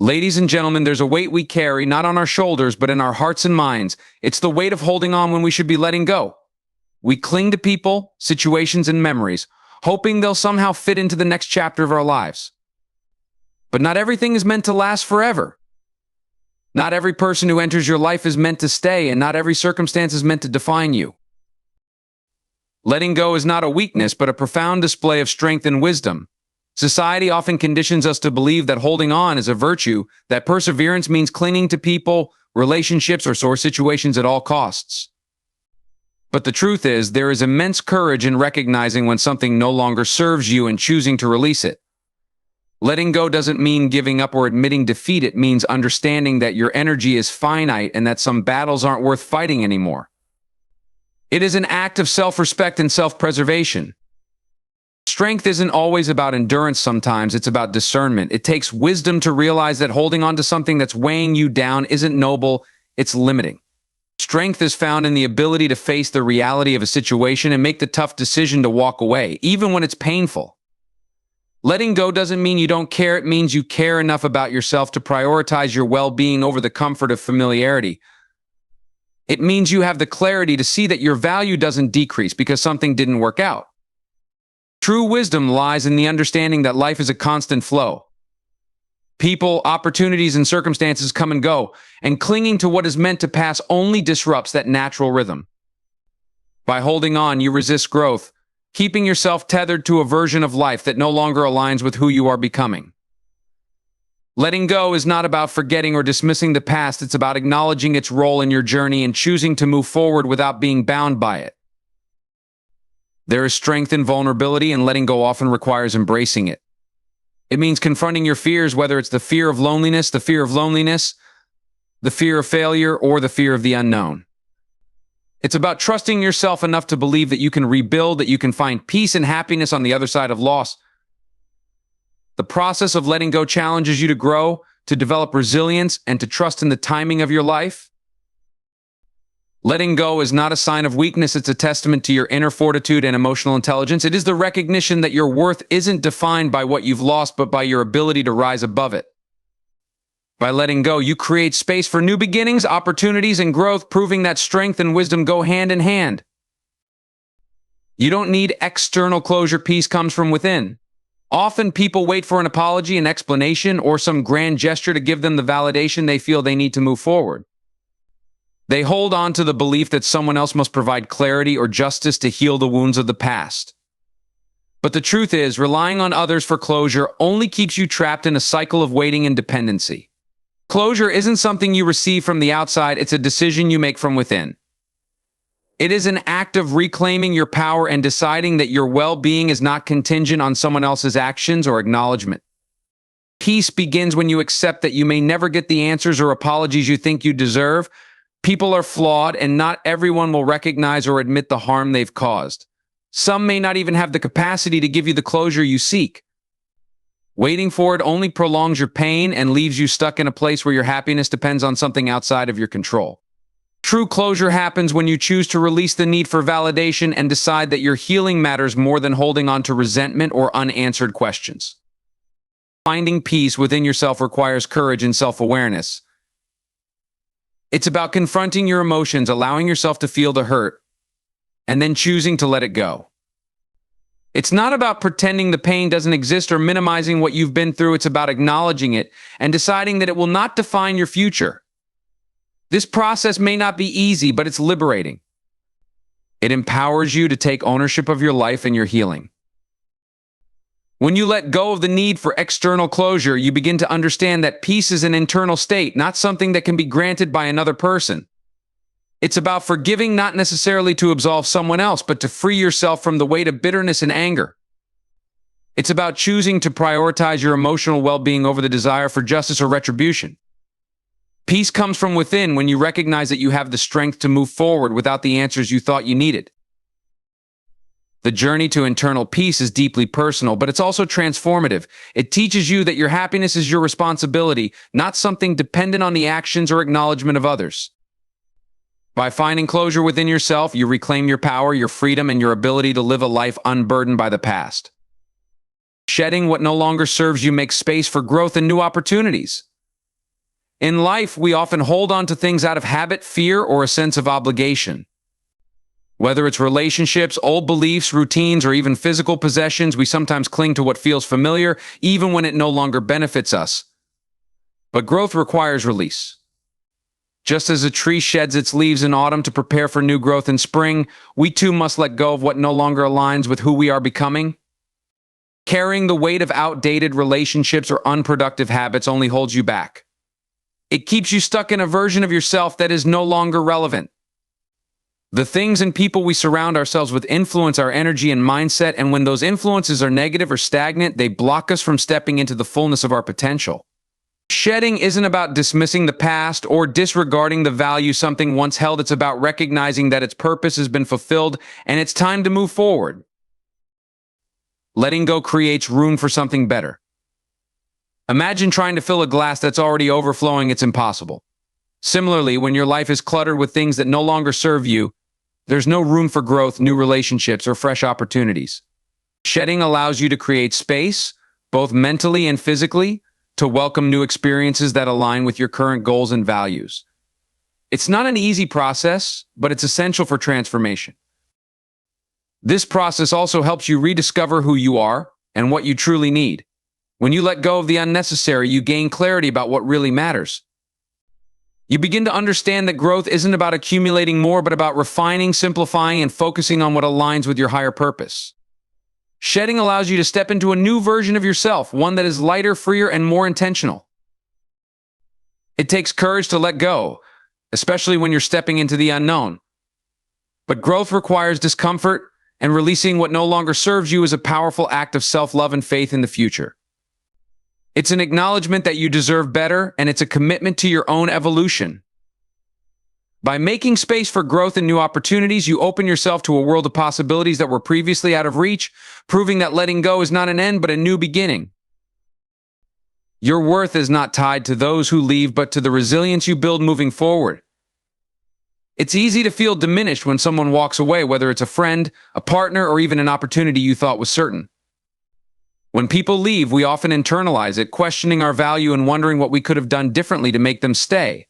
Ladies and gentlemen, there's a weight we carry, not on our shoulders, but in our hearts and minds. It's the weight of holding on when we should be letting go. We cling to people, situations, and memories, hoping they'll somehow fit into the next chapter of our lives. But not everything is meant to last forever. Not every person who enters your life is meant to stay, and not every circumstance is meant to define you. Letting go is not a weakness, but a profound display of strength and wisdom. Society often conditions us to believe that holding on is a virtue, that perseverance means clinging to people, relationships, or situations at all costs. But the truth is, there is immense courage in recognizing when something no longer serves you and choosing to release it. Letting go doesn't mean giving up or admitting defeat. It means understanding that your energy is finite and that some battles aren't worth fighting anymore. It is an act of self-respect and self-preservation. Strength isn't always about endurance. Sometimes it's about discernment. It takes wisdom to realize that holding on to something that's weighing you down isn't noble, it's limiting. Strength is found in the ability to face the reality of a situation and make the tough decision to walk away, even when it's painful. Letting go doesn't mean you don't care. It means you care enough about yourself to prioritize your well-being over the comfort of familiarity. It means you have the clarity to see that your value doesn't decrease because something didn't work out. True wisdom lies in the understanding that life is a constant flow. People, opportunities, and circumstances come and go, and clinging to what is meant to pass only disrupts that natural rhythm. By holding on, you resist growth, keeping yourself tethered to a version of life that no longer aligns with who you are becoming. Letting go is not about forgetting or dismissing the past. It's about acknowledging its role in your journey and choosing to move forward without being bound by it. There is strength in vulnerability, and letting go often requires embracing it. It means confronting your fears, whether it's the fear of loneliness, the fear of failure, or the fear of the unknown. It's about trusting yourself enough to believe that you can rebuild, that you can find peace and happiness on the other side of loss. The process of letting go challenges you to grow, to develop resilience, and to trust in the timing of your life. Letting go is not a sign of weakness. It's a testament to your inner fortitude and emotional intelligence. It is the recognition that your worth isn't defined by what you've lost, but by your ability to rise above it. By letting go, you create space for new beginnings, opportunities, and growth, proving that strength and wisdom go hand in hand. You don't need external closure. Peace comes from within. Often people wait for an apology, an explanation, or some grand gesture to give them the validation they feel they need to move forward. They hold on to the belief that someone else must provide clarity or justice to heal the wounds of the past. But the truth is, relying on others for closure only keeps you trapped in a cycle of waiting and dependency. Closure isn't something you receive from the outside, it's a decision you make from within. It is an act of reclaiming your power and deciding that your well-being is not contingent on someone else's actions or acknowledgement. Peace begins when you accept that you may never get the answers or apologies you think you deserve. People are flawed, and not everyone will recognize or admit the harm they've caused. Some may not even have the capacity to give you the closure you seek. Waiting for it only prolongs your pain and leaves you stuck in a place where your happiness depends on something outside of your control. True closure happens when you choose to release the need for validation and decide that your healing matters more than holding on to resentment or unanswered questions. Finding peace within yourself requires courage and self-awareness. It's about confronting your emotions, allowing yourself to feel the hurt, and then choosing to let it go. It's not about pretending the pain doesn't exist or minimizing what you've been through. It's about acknowledging it and deciding that it will not define your future. This process may not be easy, but it's liberating. It empowers you to take ownership of your life and your healing. When you let go of the need for external closure, you begin to understand that peace is an internal state, not something that can be granted by another person. It's about forgiving, not necessarily to absolve someone else, but to free yourself from the weight of bitterness and anger. It's about choosing to prioritize your emotional well-being over the desire for justice or retribution. Peace comes from within when you recognize that you have the strength to move forward without the answers you thought you needed. The journey to internal peace is deeply personal, but it's also transformative. It teaches you that your happiness is your responsibility, not something dependent on the actions or acknowledgement of others. By finding closure within yourself, you reclaim your power, your freedom, and your ability to live a life unburdened by the past. Shedding what no longer serves you makes space for growth and new opportunities. In life, we often hold on to things out of habit, fear, or a sense of obligation. Whether it's relationships, old beliefs, routines, or even physical possessions, we sometimes cling to what feels familiar, even when it no longer benefits us. But growth requires release. Just as a tree sheds its leaves in autumn to prepare for new growth in spring, we too must let go of what no longer aligns with who we are becoming. Carrying the weight of outdated relationships or unproductive habits only holds you back. It keeps you stuck in a version of yourself that is no longer relevant. The things and people we surround ourselves with influence our energy and mindset, and when those influences are negative or stagnant, they block us from stepping into the fullness of our potential. Shedding isn't about dismissing the past or disregarding the value something once held. It's about recognizing that its purpose has been fulfilled and it's time to move forward. Letting go creates room for something better. Imagine trying to fill a glass that's already overflowing. It's impossible. Similarly, when your life is cluttered with things that no longer serve you, there's no room for growth, new relationships, or fresh opportunities. Shedding allows you to create space, both mentally and physically, to welcome new experiences that align with your current goals and values. It's not an easy process, but it's essential for transformation. This process also helps you rediscover who you are and what you truly need. When you let go of the unnecessary, you gain clarity about what really matters. You begin to understand that growth isn't about accumulating more, but about refining, simplifying, and focusing on what aligns with your higher purpose. Shedding allows you to step into a new version of yourself, one that is lighter, freer, and more intentional. It takes courage to let go, especially when you're stepping into the unknown. But growth requires discomfort, and releasing what no longer serves you is a powerful act of self-love and faith in the future. It's an acknowledgement that you deserve better, and it's a commitment to your own evolution. By making space for growth and new opportunities, you open yourself to a world of possibilities that were previously out of reach, proving that letting go is not an end, but a new beginning. Your worth is not tied to those who leave, but to the resilience you build moving forward. It's easy to feel diminished when someone walks away, whether it's a friend, a partner, or even an opportunity you thought was certain. When people leave, we often internalize it, questioning our value and wondering what we could have done differently to make them stay.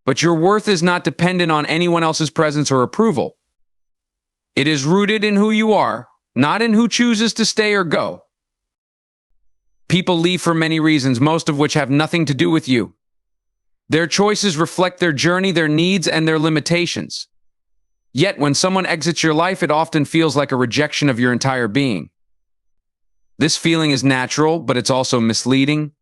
But your worth is not dependent on anyone else's presence or approval. It is rooted in who you are, not in who chooses to stay or go. People leave for many reasons, most of which have nothing to do with you. Their choices reflect their journey, their needs, and their limitations. Yet, when someone exits your life, it often feels like a rejection of your entire being. This feeling is natural, but it's also misleading.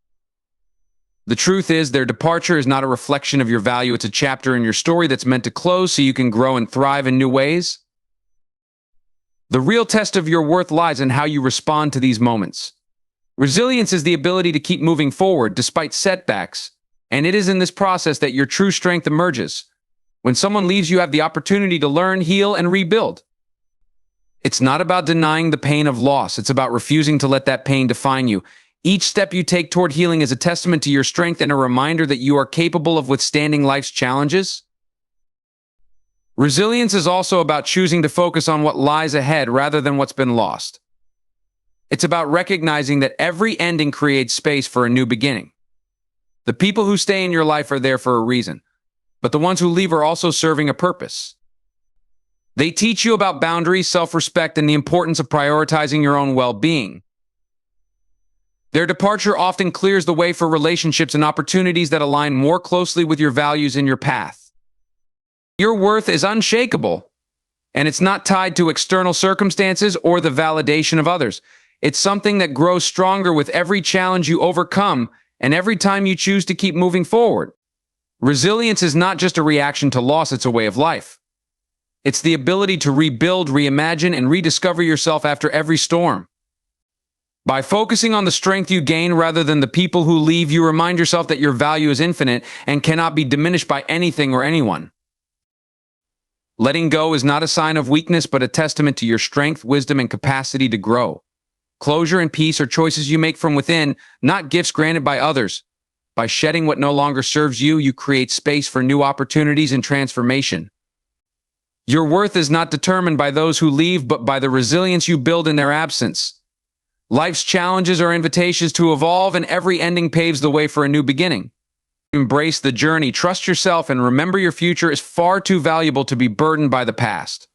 The truth is, their departure is not a reflection of your value. It's a chapter in your story that's meant to close so you can grow and thrive in new ways. The real test of your worth lies in how you respond to these moments. Resilience is the ability to keep moving forward despite setbacks, and it is in this process that your true strength emerges. When someone leaves, you have the opportunity to learn, heal, and rebuild. It's not about denying the pain of loss. It's about refusing to let that pain define you. Each step you take toward healing is a testament to your strength and a reminder that you are capable of withstanding life's challenges. Resilience is also about choosing to focus on what lies ahead rather than what's been lost. It's about recognizing that every ending creates space for a new beginning. The people who stay in your life are there for a reason, but the ones who leave are also serving a purpose. They teach you about boundaries, self-respect, and the importance of prioritizing your own well-being. Their departure often clears the way for relationships and opportunities that align more closely with your values and your path. Your worth is unshakable, and it's not tied to external circumstances or the validation of others. It's something that grows stronger with every challenge you overcome and every time you choose to keep moving forward. Resilience is not just a reaction to loss, it's a way of life. It's the ability to rebuild, reimagine, and rediscover yourself after every storm. By focusing on the strength you gain rather than the people who leave, you remind yourself that your value is infinite and cannot be diminished by anything or anyone. Letting go is not a sign of weakness, but a testament to your strength, wisdom, and capacity to grow. Closure and peace are choices you make from within, not gifts granted by others. By shedding what no longer serves you, you create space for new opportunities and transformation. Your worth is not determined by those who leave, but by the resilience you build in their absence. Life's challenges are invitations to evolve, and every ending paves the way for a new beginning. Embrace the journey, trust yourself, and remember your future is far too valuable to be burdened by the past.